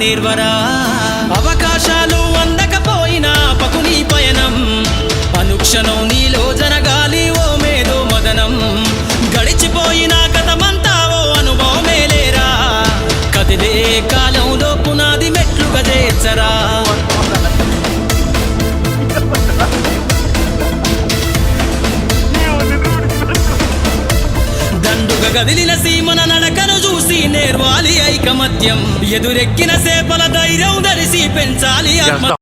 నేర్వరా అవకాశాలు అందకపోయినా పకుని పయనం అనుక్షణం నీలో జరగాలి ఓ మేధో మదనం గడిచిపోయిన గతమంతా ఓ అనుభవమే లేరా కదిలే కాలంలో పునాది మెట్లుగా చేర్చరా దండుగ గదిలిన సీమన నడకను చూసి నేర్వాలి ఐకమత్యం ఎదురెక్కిన సేపల ధైర్యం ధరిసి పెంచాలి ఆత్మ